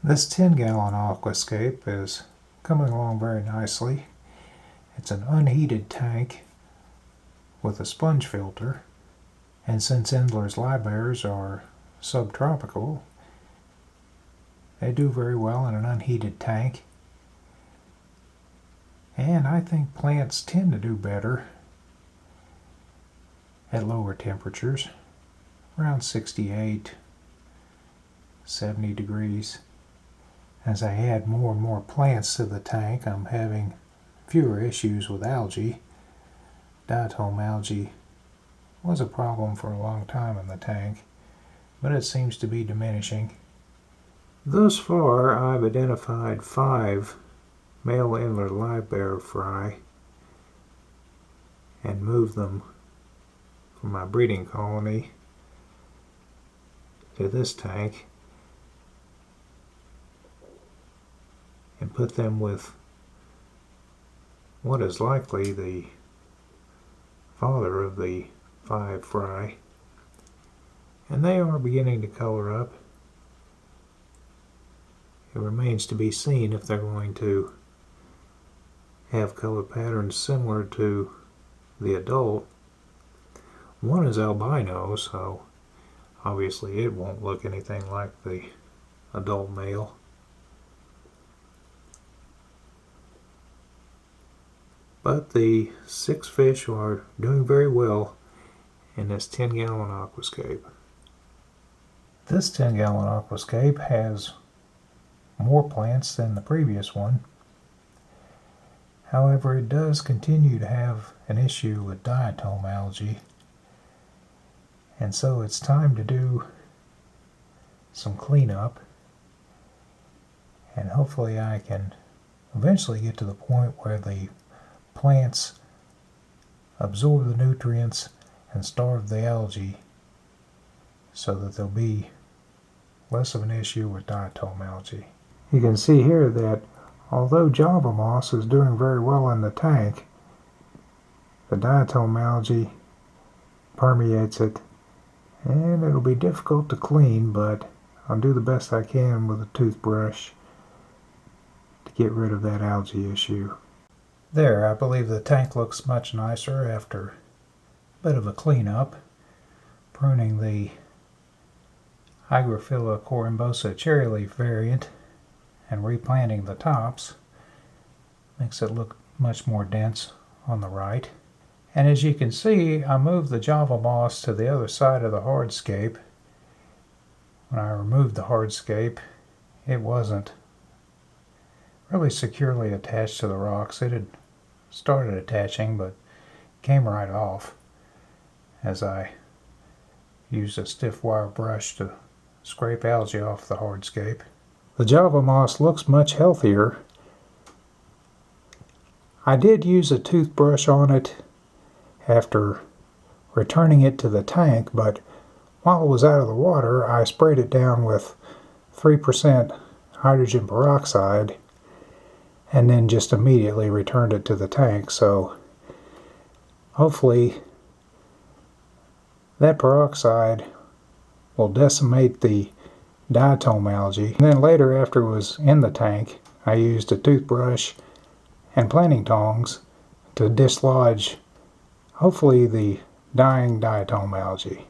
This 10-gallon aquascape is coming along very nicely. It's an unheated tank with a sponge filter, and since Endler's livebearers are subtropical, they do very well in an unheated tank. And I think plants tend to do better at lower temperatures, around 68, 70 degrees. As I add more and more plants to the tank, I'm having fewer issues with algae. Diatom algae was a problem for a long time in the tank, but it seems to be diminishing. Thus far, I've identified 5 male Endler livebearer fry and moved them from my breeding colony to this tank and put them with what is likely the father of the 5 fry, and they are beginning to color up. It remains to be seen if they're going to have color patterns similar to the adult. One is albino, so obviously it won't look anything like the adult male. But the 6 fish are doing very well in this 10-gallon aquascape. This 10-gallon aquascape has more plants than the previous one. However, it does continue to have an issue with diatom algae, and so it's time to do some cleanup, and hopefully I can eventually get to the point where the plants absorb the nutrients and starve the algae so that there'll be less of an issue with diatom algae. You can see here that although Java moss is doing very well in the tank, the diatom algae permeates it, and it'll be difficult to clean, but I'll do the best I can with a toothbrush to get rid of that algae issue. There, I believe the tank looks much nicer after a bit of a cleanup. Pruning the Hygrophila corymbosa cherry leaf variant and replanting the tops makes it look much more dense on the right. And as you can see, I moved the Java moss to the other side of the hardscape. When I removed the hardscape, it wasn't really securely attached to the rocks. It had started attaching, but came right off as I used a stiff wire brush to scrape algae off the hardscape. The Java moss looks much healthier. I did use a toothbrush on it after returning it to the tank, but while it was out of the water, I sprayed it down with 3% hydrogen peroxide and then just immediately returned it to the tank. So hopefully that peroxide will decimate the diatom algae. And then later, after it was in the tank, I used a toothbrush and planting tongs to dislodge hopefully the dying diatom algae.